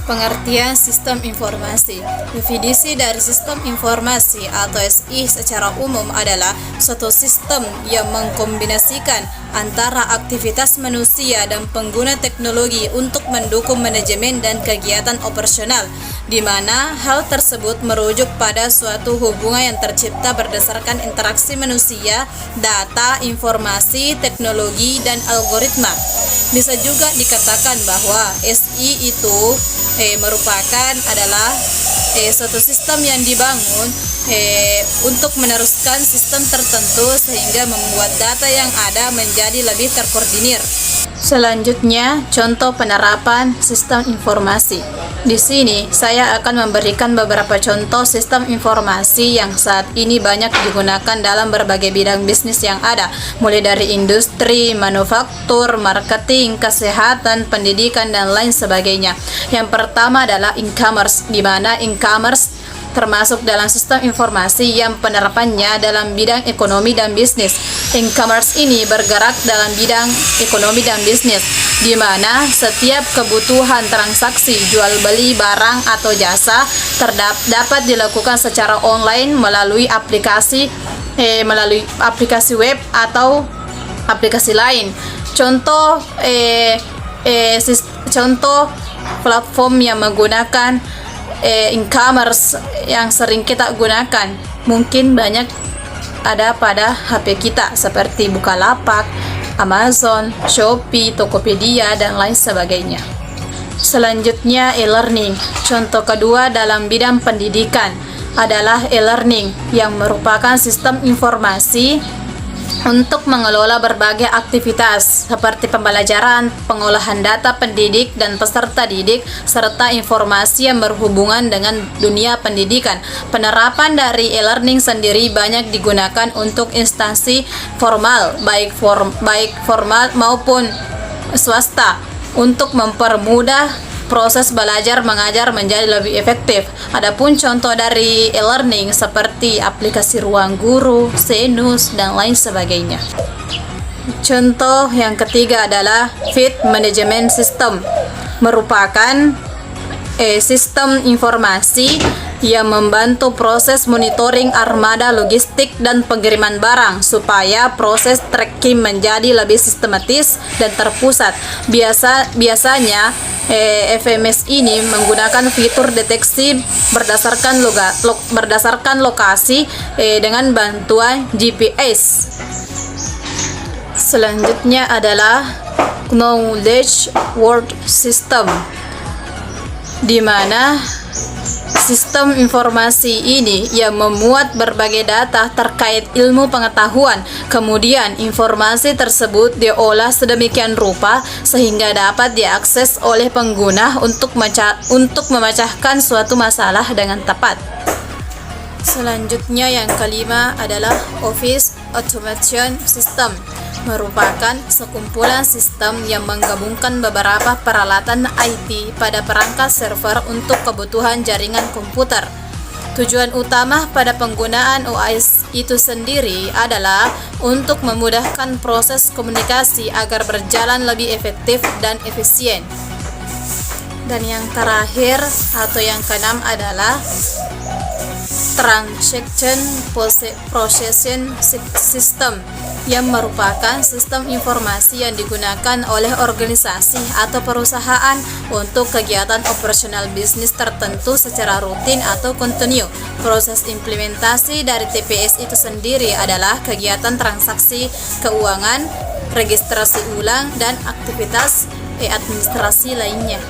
Pengertian sistem informasi. Definisi dari sistem informasi atau SI secara umum adalah suatu sistem yang mengkombinasikan antara aktivitas manusia dan pengguna teknologi untuk mendukung manajemen dan kegiatan operasional, di mana hal tersebut merujuk pada suatu hubungan yang tercipta berdasarkan interaksi manusia, data, informasi, teknologi, dan algoritma. Bisa juga dikatakan bahwa SI itu merupakan adalah suatu sistem yang dibangun untuk meneruskan sistem tertentu sehingga membuat data yang ada menjadi lebih terkoordinir. Selanjutnya, contoh penerapan sistem informasi. Di sini, saya akan memberikan beberapa contoh sistem informasi yang saat ini banyak digunakan dalam berbagai bidang bisnis yang ada, mulai dari industri, manufaktur, marketing, kesehatan, pendidikan, dan lain sebagainya. Yang pertama adalah e-commerce, di mana e-commerce termasuk dalam sistem informasi yang penerapannya dalam bidang ekonomi dan bisnis. E-commerce ini bergerak dalam bidang ekonomi dan bisnis, di mana setiap kebutuhan transaksi jual beli barang atau jasa dapat dilakukan secara online melalui aplikasi web atau aplikasi lain. Contoh platform yang menggunakan e-commerce yang sering kita gunakan mungkin banyak ada pada HP kita, seperti Bukalapak, Amazon, Shopee, Tokopedia, dan lain sebagainya. Selanjutnya, e-learning. Contoh kedua dalam bidang pendidikan adalah e-learning yang merupakan sistem informasi untuk mengelola berbagai aktivitas seperti pembelajaran, pengolahan data pendidik dan peserta didik, serta informasi yang berhubungan dengan dunia pendidikan. Penerapan dari e-learning sendiri banyak digunakan untuk instansi formal, baik formal maupun swasta, untuk mempermudah proses belajar mengajar menjadi lebih efektif. Adapun contoh dari e-learning seperti aplikasi Ruang Guru, Zenus, dan lain sebagainya. Contoh yang ketiga adalah Fleet Management System, merupakan sistem informasi yang membantu proses monitoring armada logistik dan pengiriman barang supaya proses tracking menjadi lebih sistematis dan terpusat. Biasanya FMS ini menggunakan fitur deteksi berdasarkan lokasi dengan bantuan GPS. Selanjutnya adalah Knowledge World System, di mana sistem informasi ini yang memuat berbagai data terkait ilmu pengetahuan. Kemudian informasi tersebut diolah sedemikian rupa sehingga dapat diakses oleh pengguna untuk memecahkan suatu masalah dengan tepat. Selanjutnya yang kelima adalah Office Automation System, merupakan sekumpulan sistem yang menggabungkan beberapa peralatan IT pada perangkat server untuk kebutuhan jaringan komputer. Tujuan utama pada penggunaan OS itu sendiri adalah untuk memudahkan proses komunikasi agar berjalan lebih efektif dan efisien. Dan yang terakhir atau yang keenam adalah Transaction Processing System, yang merupakan sistem informasi yang digunakan oleh organisasi atau perusahaan untuk kegiatan operasional bisnis tertentu secara rutin atau kontinu. Proses implementasi dari TPS itu sendiri adalah kegiatan transaksi keuangan, registrasi ulang, dan aktivitas administrasi lainnya.